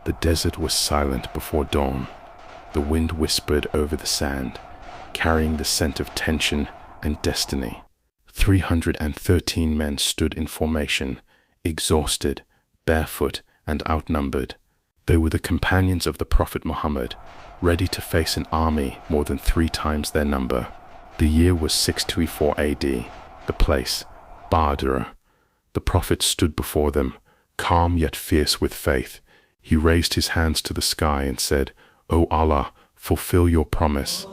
The desert was silent before dawn. The wind whispered over the sand, carrying the scent of tension and destiny. 313 men stood in formation, exhausted, barefoot, and outnumbered. They were the companions of the Prophet Muhammad, ready to face an army more than 3 times their number. The year was 624 AD. The place, Badr. The Prophet stood before them, calm yet fierce with faith. He raised his hands to the sky and said, "O Allah, fulfill your promise.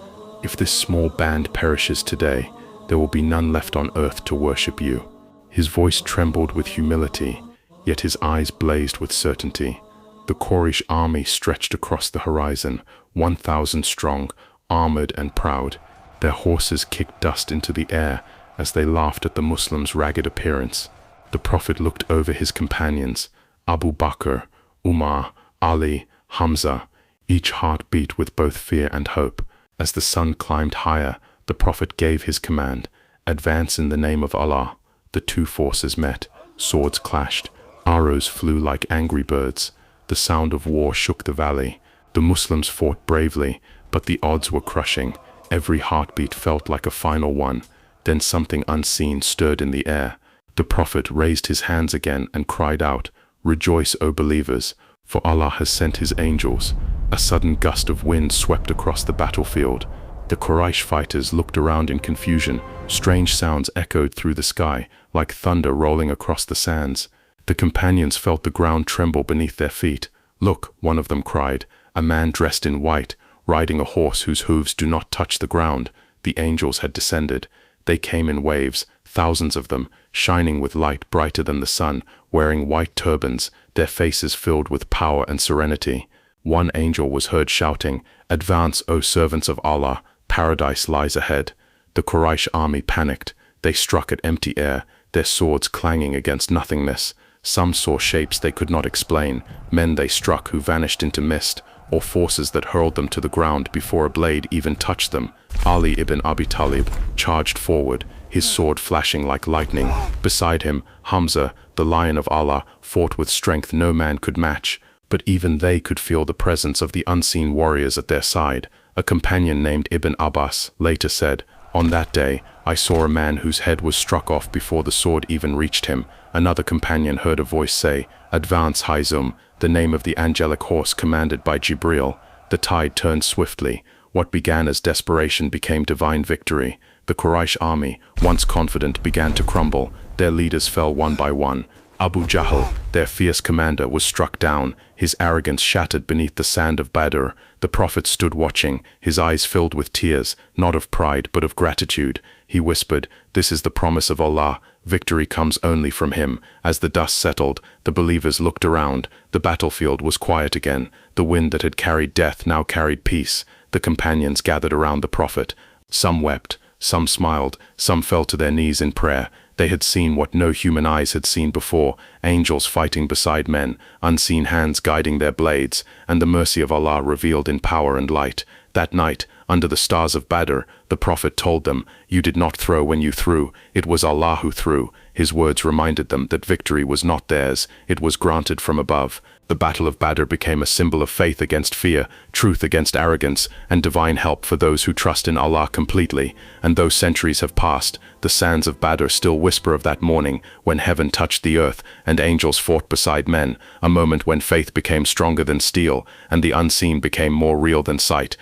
If this small band perishes today, there will be none left on earth to worship you." His voice trembled with humility, yet his eyes blazed with certainty. The Quraysh army stretched across the horizon, 1,000 strong, armored and proud. Their horses kicked dust into the air as they laughed at the Muslims' ragged appearance. The Prophet looked over his companions, Abu Bakr, Umar, Ali, Hamza. Each heart beat with both fear and hope. As the sun climbed higher, the Prophet gave his command, "Advance in the name of Allah." The 2 forces met, swords clashed, arrows flew like angry birds. The sound of war shook the valley. The Muslims fought bravely, but the odds were crushing. Every heartbeat felt like a final one. Then something unseen stirred in the air. The Prophet raised his hands again and cried out, "Rejoice, O believers, for Allah has sent his angels." A sudden gust of wind swept across the battlefield. The Quraysh fighters looked around in confusion. Strange sounds echoed through the sky, like thunder rolling across the sands. The companions felt the ground tremble beneath their feet. "Look," one of them cried, "a man dressed in white, riding a horse whose hooves do not touch the ground." The angels had descended. They came in waves, thousands of them, shining with light brighter than the sun, wearing white turbans, their faces filled with power and serenity. One angel was heard shouting, "Advance, O servants of Allah, paradise lies ahead." The Quraysh army panicked. They struck at empty air, their swords clanging against nothingness. Some saw shapes they could not explain, men they struck who vanished into mist, or forces that hurled them to the ground before a blade even touched them. Ali ibn Abi Talib charged forward, his sword flashing like lightning. Beside him, Hamza, the Lion of Allah, fought with strength no man could match. But even they could feel the presence of the unseen warriors at their side. A companion named Ibn Abbas later said, "On that day, I saw a man whose head was struck off before the sword even reached him." Another companion heard a voice say, "Advance, Hayzum," the name of the angelic horse commanded by Jibril. The tide turned swiftly. What began as desperation became divine victory. The Quraysh army, once confident, began to crumble. Their leaders fell one by one. Abu Jahl, their fierce commander, was struck down, his arrogance shattered beneath the sand of Badr. The Prophet stood watching, his eyes filled with tears, not of pride but of gratitude. He whispered, "This is the promise of Allah. Victory comes only from Him." As the dust settled, the believers looked around. The battlefield was quiet again. The wind that had carried death now carried peace. The companions gathered around the Prophet. Some wept, some smiled, some fell to their knees in prayer. They had seen what no human eyes had seen before, angels fighting beside men, unseen hands guiding their blades, and the mercy of Allah revealed in power and light. That night, under the stars of Badr, the Prophet told them, "You did not throw when you threw, it was Allah who threw." His words reminded them that victory was not theirs, it was granted from above. The Battle of Badr became a symbol of faith against fear, truth against arrogance, and divine help for those who trust in Allah completely. And though centuries have passed, the sands of Badr still whisper of that morning when heaven touched the earth and angels fought beside men, a moment when faith became stronger than steel and the unseen became more real than sight.